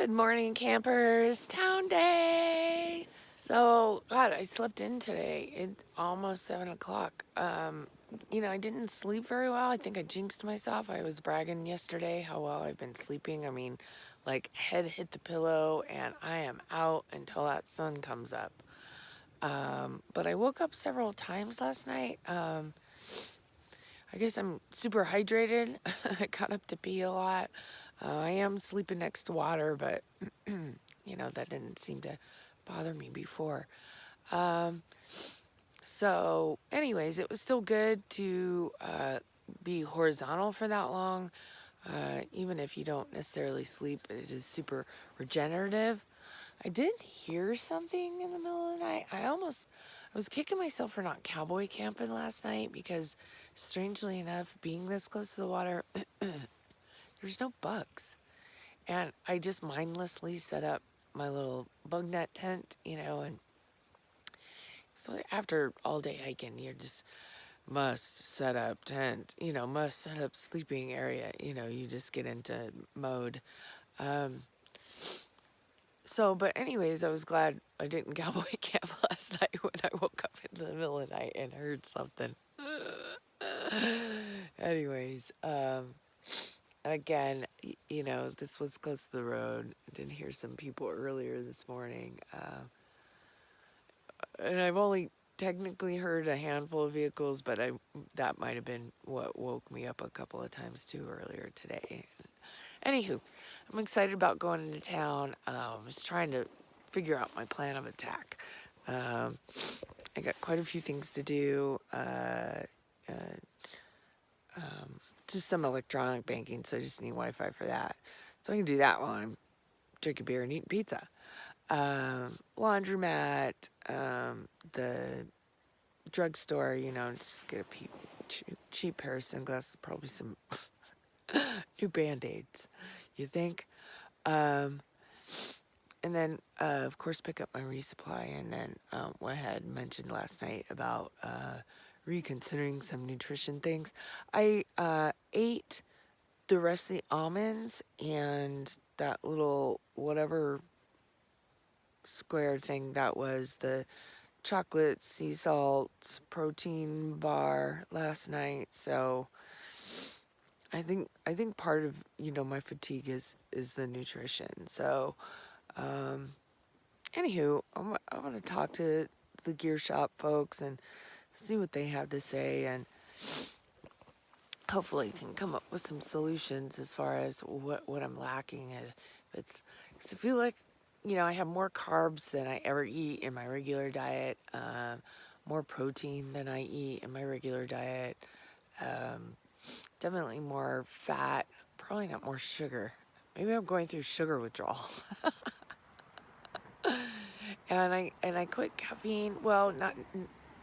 Good morning, campers. Town day. So, God, I slept in today. It's almost 7 o'clock. I didn't sleep very well. I think I jinxed myself. I was bragging yesterday how well I've been sleeping. I mean, like, head hit the pillow, and I am out until that sun comes up. But I woke up several times last night. I guess I'm super hydrated. I got up to pee a lot. I am sleeping next to water, but that didn't seem to bother me before. So anyways, it was still good to be horizontal for that long. Even if you don't necessarily sleep, it is super regenerative. I did hear something in the middle of the night. I was kicking myself for not cowboy camping last night because, strangely enough, being this close to the water, there's no bugs. And I just mindlessly set up my little bug net tent, and so after all day hiking, you just must set up tent, must set up sleeping area, you just get into mode. But anyways, I was glad I didn't cowboy camp last night when I woke up in the middle of the night and heard something. Anyways, again, this was close to the road. I did hear some people earlier this morning. And I've only technically heard a handful of vehicles, but that might have been what woke me up a couple of times too earlier today. Anywho, I'm excited about going into town. I was trying to figure out my plan of attack. I got quite a few things to do. Just some electronic banking, so I just need Wi-Fi for that. So I can do that while I'm drinking beer and eating pizza. Laundromat, the drugstore, just get a cheap pair of sunglasses, probably some new Band-Aids, you think? And then, of course, pick up my resupply, and then what I had mentioned last night about reconsidering some nutrition things. I ate the rest of the almonds and that little whatever square thing that was, the chocolate sea salt protein bar last night. So I think part of my fatigue is the nutrition. So anywho, I want to talk to the gear shop folks and see what they have to say, and hopefully can come up with some solutions as far as what I'm lacking. Cause I feel like I have more carbs than I ever eat in my regular diet, more protein than I eat in my regular diet, definitely more fat, probably not more sugar. Maybe I'm going through sugar withdrawal. And I quit caffeine. Well, not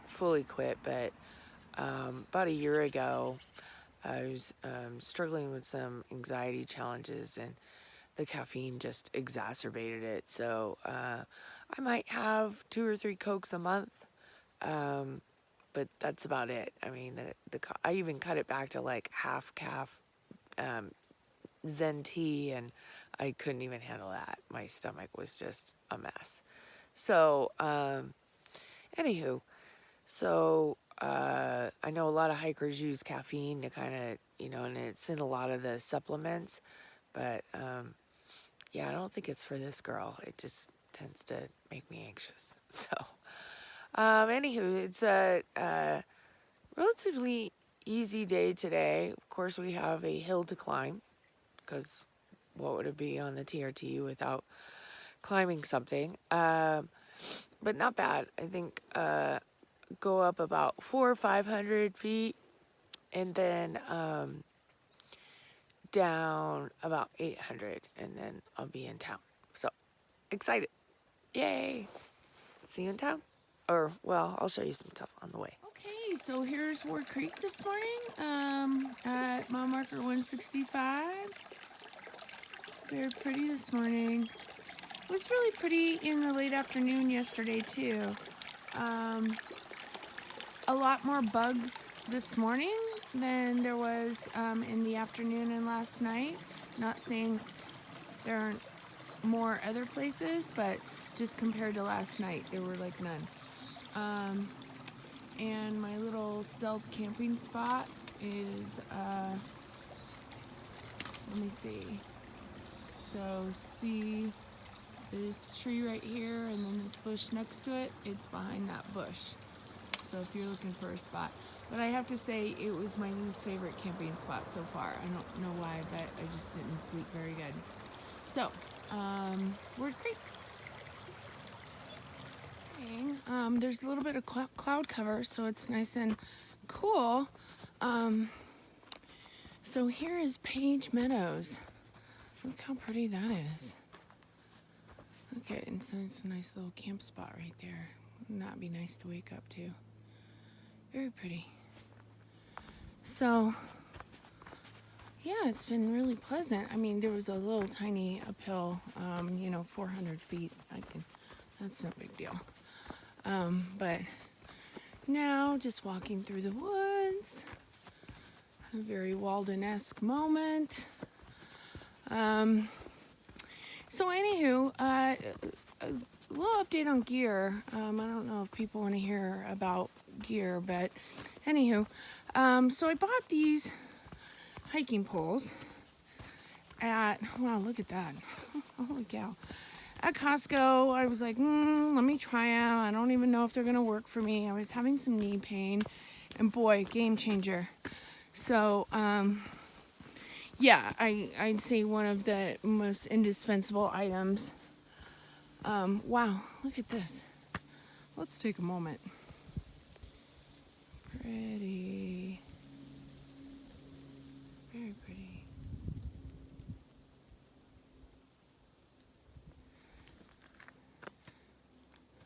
fully quit, but about a year ago, I was struggling with some anxiety challenges, and the caffeine just exacerbated it. So I might have 2 or 3 Cokes a month, but that's about it. I mean, I even cut it back to like half calf Zen tea, and I couldn't even handle that. My stomach was just a mess. So, anywho, I know a lot of hikers use caffeine to kind of, and it's in a lot of the supplements, but yeah, I don't think it's for this girl. It just tends to make me anxious. So, anywho, it's a relatively easy day today. Of course, we have a hill to climb, because what would it be on the TRT without climbing something? But not bad. I think go up about 400 or 500 feet, and then down about 800, and then I'll be in town. So excited. Yay. See you in town. Or, well, I'll show you some stuff on the way. Okay, so here's Ward Creek this morning at mile marker 165. Very pretty this morning. It was really pretty in the late afternoon yesterday too. A lot more bugs this morning than there was in the afternoon and last night. Not saying there aren't more other places, but just compared to last night, there were like none. And my little stealth camping spot is, let me see. So see this tree right here and then this bush next to it, it's behind that bush. So if you're looking for a spot. But I have to say it was my least favorite camping spot so far. I don't know why, but I just didn't sleep very good. So, Word Creek. There's a little bit of cloud cover, so it's nice and cool. So here is Page Meadows. Look how pretty that is. Okay, and so it's a nice little camp spot right there. Wouldn't that be nice to wake up to? Very pretty. So, yeah, it's been really pleasant. I mean, there was a little tiny uphill, 400 feet. That's no big deal. But now just walking through the woods, a very Walden-esque moment. So anywho, a little update on gear. I don't know if people want to hear about gear, but anywho, so I bought these hiking poles at, wow, look at that. Holy cow. At Costco, I was like, let me try them. I don't even know if they're going to work for me. I was having some knee pain, and boy, game changer. So, yeah, I'd say one of the most indispensable items. Wow, look at this. Let's take a moment. Pretty. Very pretty.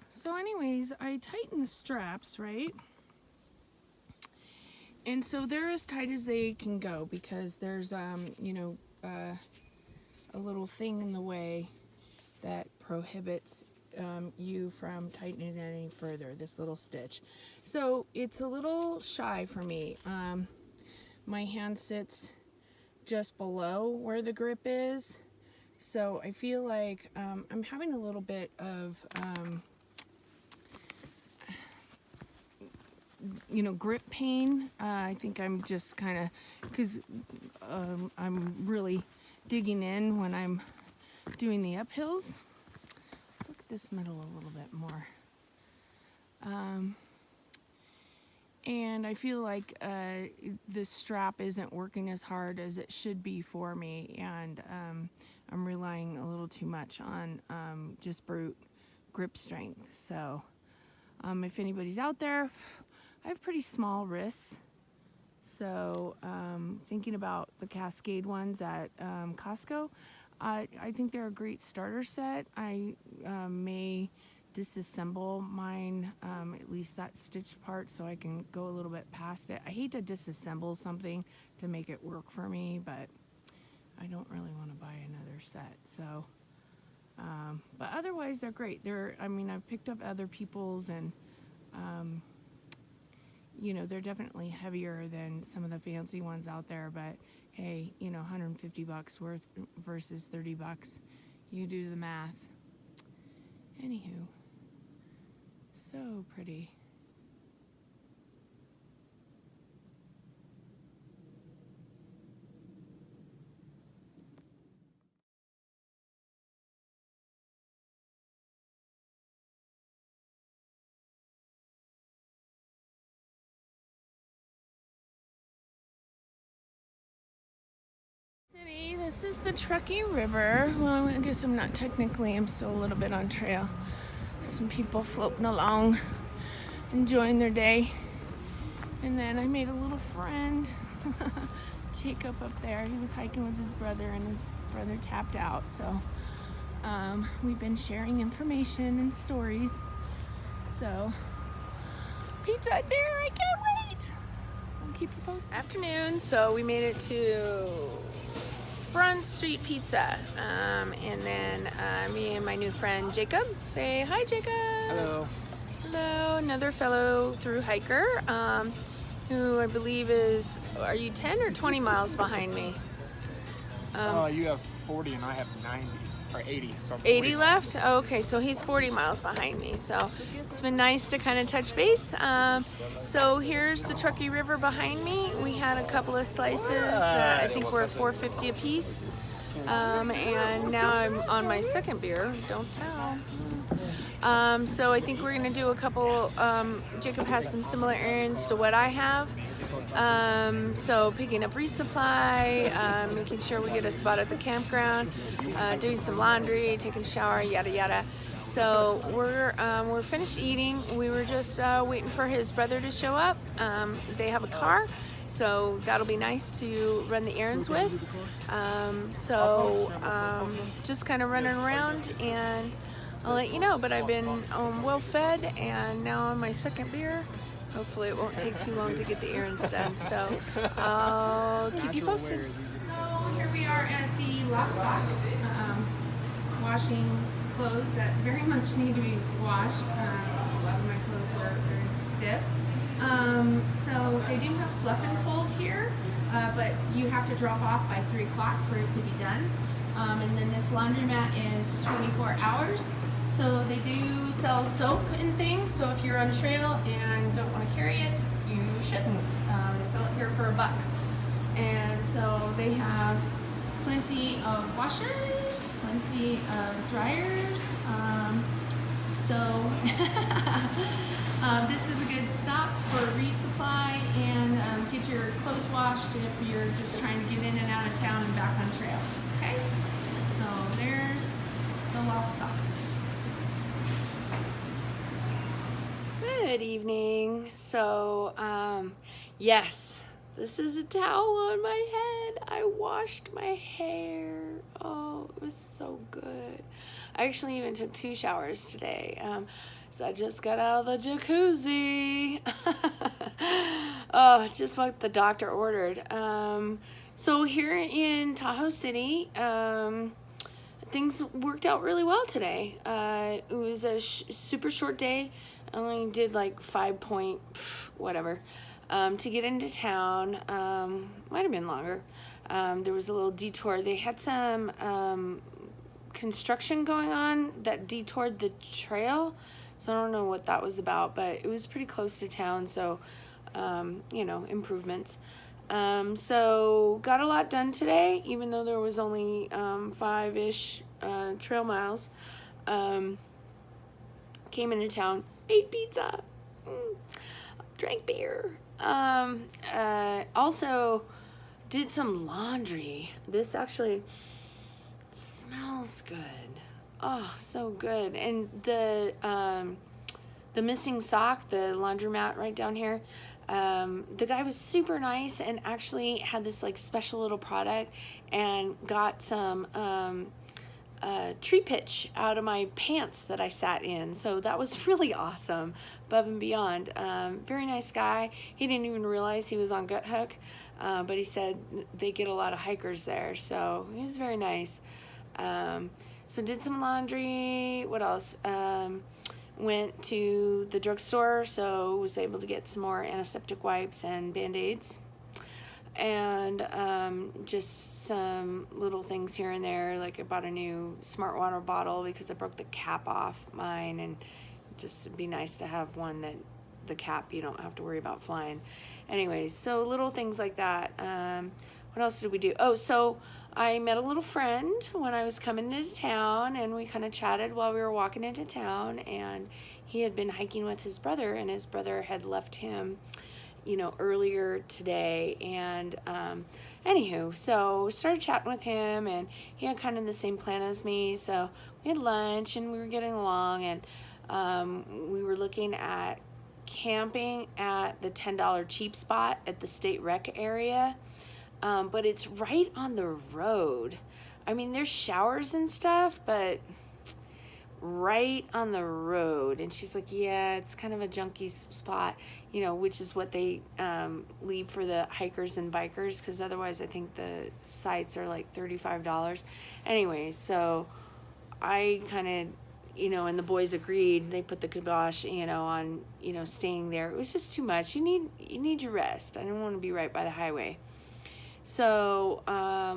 So anyways, I tighten the straps, right? And so they're as tight as they can go because there's, a little thing in the way that prohibits you from tightening it any further, this little stitch. So it's a little shy for me. My hand sits just below where the grip is. So I feel like I'm having a little bit of, grip pain. I think I'm just kind of, because I'm really digging in when I'm doing the uphills. Let's look at this middle a little bit more. And I feel like this strap isn't working as hard as it should be for me, and I'm relying a little too much on just brute grip strength. So if anybody's out there, I have pretty small wrists, so thinking about the Cascade ones at Costco, I think they're a great starter set. I may disassemble mine, at least that stitched part, so I can go a little bit past it. I hate to disassemble something to make it work for me, but I don't really want to buy another set. So, but otherwise they're great. I've picked up other people's, and they're definitely heavier than some of the fancy ones out there, but hey, $150 worth versus $30. You do the math. Anywho, so pretty. City, this is the Truckee River. Well, I guess I'm not technically, I'm still a little bit on trail. Some people floating along, enjoying their day. And then I made a little friend, Jacob, up there. He was hiking with his brother, and his brother tapped out. So we've been sharing information and stories. So pizza and beer, I can't wait. I'll keep you posted. Afternoon, so we made it to Front Street Pizza, and then me and my new friend Jacob. Say hi, Jacob. Hello. Hello, another fellow thru hiker, who I believe is, are you 10 or 20 miles behind me? You have 40 and I have 90. or 80. So I'm 80 40 left? Okay, so he's 40 miles behind me. So it's been nice to kind of touch base. So here's the Truckee River behind me. We had a couple of slices. I think we're $4.50 a piece. And now I'm on my second beer. Don't tell. So I think we're gonna do a couple. Jacob has some similar errands to what I have. So picking up resupply, making sure we get a spot at the campground, doing some laundry, taking a shower, yada yada. So we're finished eating. We were just waiting for his brother to show up. They have a car, so that'll be nice to run the errands with. Just kind of running around, and I'll let you know. But I've been well fed, and now on my second beer. Hopefully it won't take too long to get the errands done. So I'll keep you posted. So here we are at the Lost Sock, washing clothes that very much need to be washed. A lot of my clothes were very stiff. So they do have fluff and fold here, but you have to drop off by 3 o'clock for it to be done. And then this laundromat is 24 hours. So they do sell soap and things, so if you're on trail and don't want to carry it, you shouldn't. They sell it here for $1. And so they have plenty of washers, plenty of dryers. This is a good stop for resupply and get your clothes washed if you're just trying to get in and out of town and back on trail. Okay? So there's the Lost Sock. Good evening. So, yes, this is a towel on my head. I washed my hair. Oh, it was so good. I actually even took 2 showers today. So I just got out of the jacuzzi. Oh, just what the doctor ordered. So here in Tahoe City, things worked out really well today. It was a super short day. I only did like 5 point whatever to get into town. Might have been longer. There was a little detour. They had some construction going on that detoured the trail, so I don't know what that was about, but it was pretty close to town, so improvements. So got a lot done today, even though there was only 5-ish trail miles. Came into town, ate pizza, drank beer. Also did some laundry. This actually smells good. Oh, so good. And the missing sock, the laundromat right down here, the guy was super nice and actually had this like special little product and got some tree pitch out of my pants that I sat in. So that was really awesome, above and beyond. Very nice guy. He didn't even realize he was on Gut Hook, but he said they get a lot of hikers there. So he was very nice. So did some laundry. What else? Went to the drugstore, so was able to get some more antiseptic wipes and Band-Aids. And just some little things here and there, like I bought a new smart water bottle because I broke the cap off mine, and just it'd be nice to have one that the cap you don't have to worry about flying. Anyways, so little things like that. What else did we do? Oh, so I met a little friend when I was coming into town, and we kind of chatted while we were walking into town, and he had been hiking with his brother, and his brother had left him earlier today. And anywho, so started chatting with him, and he had kind of the same plan as me, so we had lunch and we were getting along, and we were looking at camping at the $10 cheap spot at the state rec area, but it's right on the road. I mean, there's showers and stuff, but right on the road. And she's like, yeah, it's kind of a junky spot, which is what they leave for the hikers and bikers, because otherwise I think the sites are like $35. Anyways, so I kind of, and the boys agreed. They put the kibosh, on, staying there. It was just too much. You need your rest. I didn't want to be right by the highway. So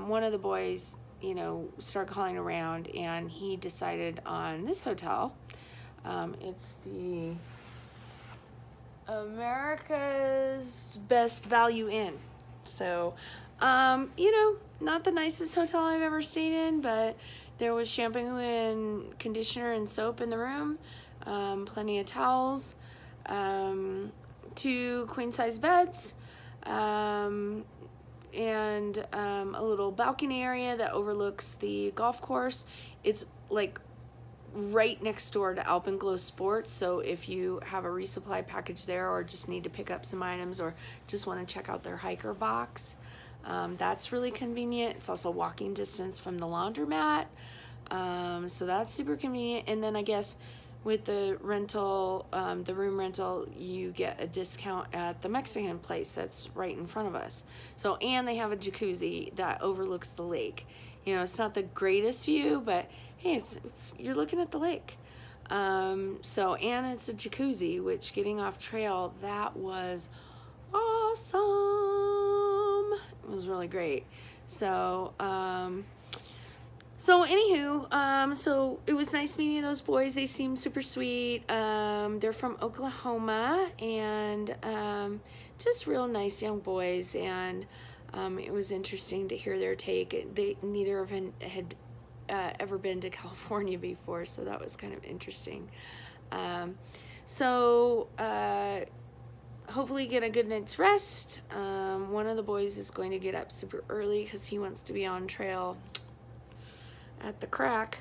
one of the boys you know, started calling around, and he decided on this hotel. It's the America's Best Value Inn. So, you know, not the nicest hotel I've ever stayed in, but there was shampoo and conditioner and soap in the room, plenty of towels, 2 queen-size beds, and a little balcony area that overlooks the golf course. It's like right next door to Alpenglow Sports, so if you have a resupply package there or just need to pick up some items or just want to check out their hiker box, that's really convenient. It's also walking distance from the laundromat, so that's super convenient. And then I guess with the rental, the room rental, you get a discount at the Mexican place that's right in front of us. So, and they have a jacuzzi that overlooks the lake. You know, it's not the greatest view, but hey, it's you're looking at the lake. So, and it's a jacuzzi, which getting off trail, that was awesome. It was really great. So, so anywho, so it was nice meeting those boys. They seem super sweet. They're from Oklahoma, and just real nice young boys. And it was interesting to hear their take. Neither of them had ever been to California before, so that was kind of interesting. So hopefully get a good night's rest. One of the boys is going to get up super early because he wants to be on trail at the crack,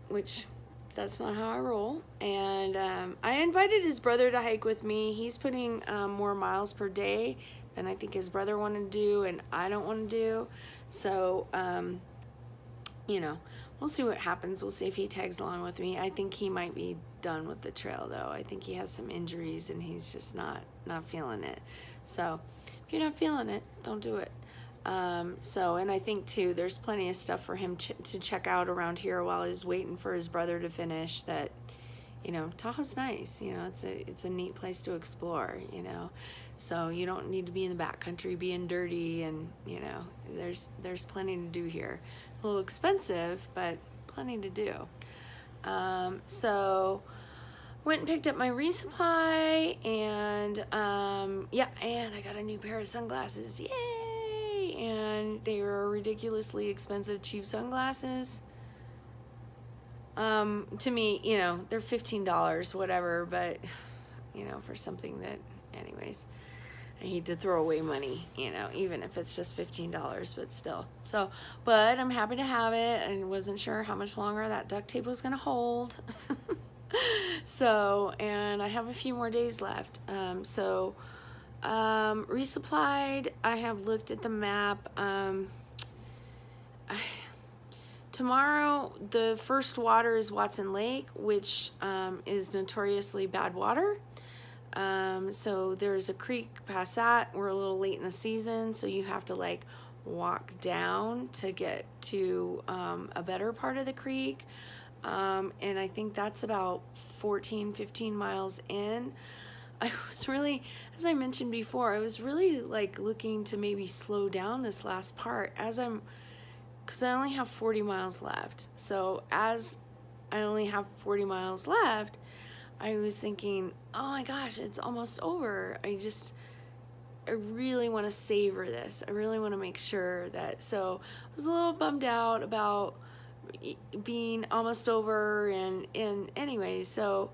which that's not how I roll. And I invited his brother to hike with me. He's putting more miles per day than I think his brother wanted to do, and I don't want to do. So, you know, we'll see what happens. We'll see if he tags along with me. I think he might be done with the trail, though. I think he has some injuries, and he's just not feeling it. So, if you're not feeling it, don't do it. So, and I think too, there's plenty of stuff for him to check out around here while he's waiting for his brother to finish. That, you know, Tahoe's nice. You know, it's a neat place to explore. You know, so you don't need to be in the backcountry being dirty, and you know, there's plenty to do here. A little expensive, but plenty to do. So went and picked up my resupply, and yeah, and I got a new pair of sunglasses. Yay! And they were ridiculously expensive, cheap sunglasses. To me, you know, they're $15, whatever, but you know, for something that, anyways, I hate to throw away money, you know, even if it's just $15, but still. So, but I'm happy to have it. I wasn't sure how much longer that duct tape was gonna hold. So, and I have a few more days left. Resupplied, I have looked at the map. Tomorrow, the first water is Watson Lake, which is notoriously bad water. So there's a creek past that. We're a little late in the season, so you have to like walk down to get to a better part of the creek. And I think that's about 15 miles in. I was really, as I mentioned before, I was really like looking to maybe slow down this last part because I only have 40 miles left. So as I only have 40 miles left, I was thinking, oh my gosh, it's almost over. I really want to savor this. I really want to make sure that, so I was a little bummed out about being almost over, and anyway, so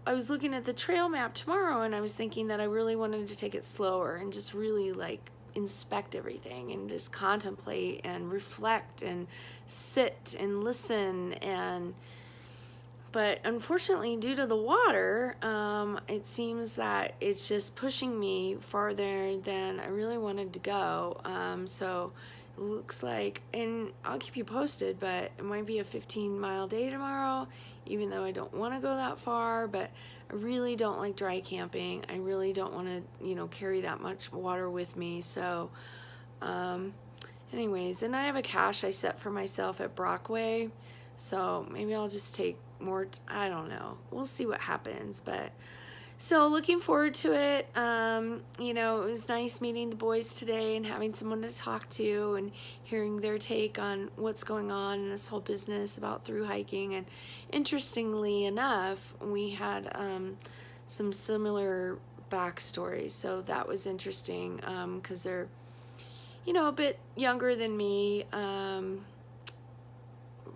I was looking at the trail map tomorrow, and I was thinking that I really wanted to take it slower and just really like inspect everything and just contemplate and reflect and sit and listen. But unfortunately, due to the water, it seems that it's just pushing me farther than I really wanted to go. So it looks like, and I'll keep you posted, but it might be a 15-mile day tomorrow, even though I don't want to go that far. But I really don't like dry camping. I really don't want to, you know, carry that much water with me. So anyways, and I have a cache I set for myself at Brockway. So maybe I'll just take more, I don't know. We'll see what happens. But So looking forward to it. You know, it was nice meeting the boys today and having someone to talk to and hearing their take on what's going on in this whole business about through hiking. And interestingly enough, we had some similar backstories. So that was interesting because they're, you know, a bit younger than me,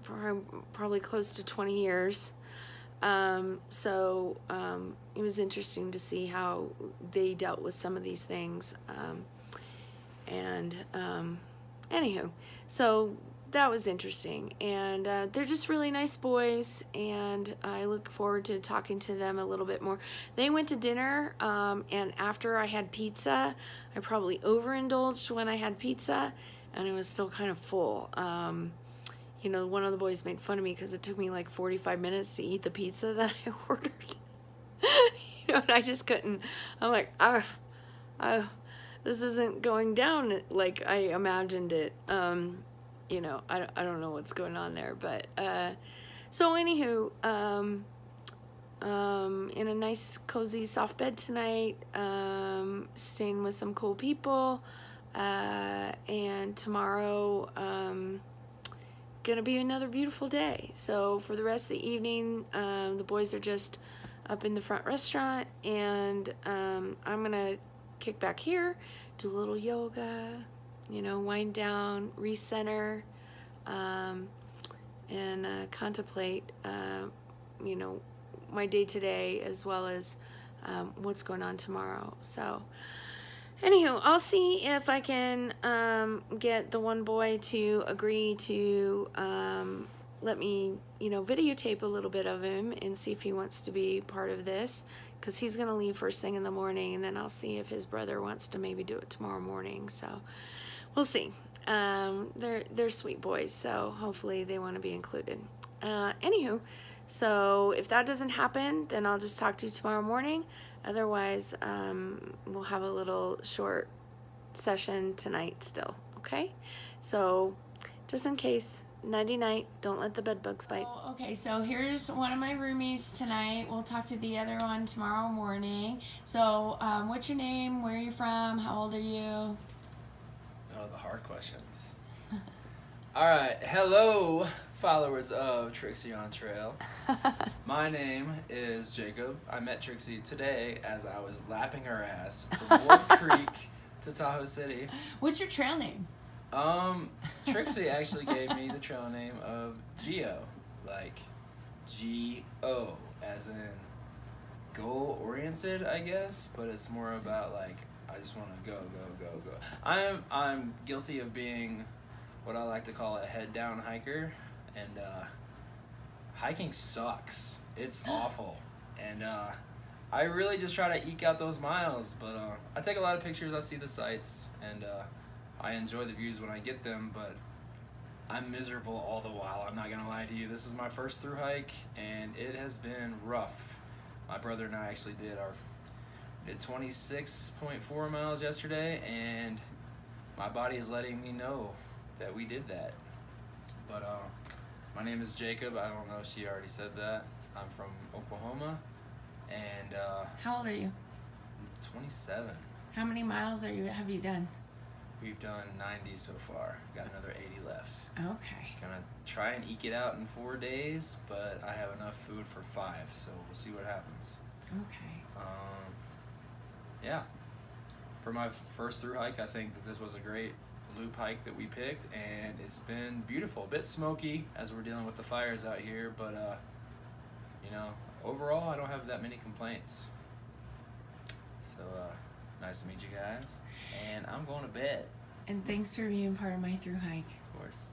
probably close to 20 years. It was interesting to see how they dealt with some of these things. Anywho, so that was interesting. And they're just really nice boys, and I look forward to talking to them a little bit more. They went to dinner, and after I had pizza, I probably overindulged when I had pizza, and it was still kind of full. You know, one of the boys made fun of me because it took me like 45 minutes to eat the pizza that I ordered. You know, and I just couldn't. I'm like, this isn't going down like I imagined it. You know, I don't know what's going on there, but so anywho, in a nice cozy soft bed tonight, staying with some cool people, and tomorrow gonna be another beautiful day. So for the rest of the evening, the boys are just up in the front restaurant, and I'm gonna kick back here, do a little yoga, you know, wind down, recenter, and contemplate, you know, my day today as well as what's going on tomorrow. So anywho, I'll see if I can get the one boy to agree to let me, you know, videotape a little bit of him and see if he wants to be part of this, because he's going to leave first thing in the morning, and then I'll see if his brother wants to maybe do it tomorrow morning. So we'll see. They're sweet boys, so hopefully they want to be included. Anywho, so if that doesn't happen, then I'll just talk to you tomorrow morning. Otherwise, we'll have a little short session tonight still, okay? So just in case, nighty-night, don't let the bed bugs bite. Oh, okay, so here's one of my roomies tonight. We'll talk to the other one tomorrow morning. So what's your name? Where are you from? How old are you? Oh, the hard questions. All right, hello, followers of Trixie on Trail. My name is Jacob. I met Trixie today as I was lapping her ass from Ward Creek to Tahoe City. What's your trail name? Trixie actually gave me the trail name of Geo, like G-O, as in goal-oriented, I guess, but it's more about like I just want to go. I'm guilty of being what I like to call a head-down hiker, and hiking sucks. It's awful, and I really just try to eke out those miles, but I take a lot of pictures, I see the sights, and I enjoy the views when I get them, but I'm miserable all the while. I'm not going to lie to you. This is my first through hike, and it has been rough. My brother and I actually did 26.4 miles yesterday, and my body is letting me know that we did that. But my name is Jacob. I don't know if she already said that. I'm from Oklahoma, and How old are you? 27. How many miles have you done? We've done 90 so far. Got another 80 left. Okay. Gonna try and eke it out in 4 days, but I have enough food for 5, so we'll see what happens. Okay. Yeah. For my first through hike, I think that this was a great loop hike that we picked, and it's been beautiful. A bit smoky as we're dealing with the fires out here, but you know, overall I don't have that many complaints. So nice to meet you guys, and I'm going to bed. And thanks for being part of my through hike. Of course.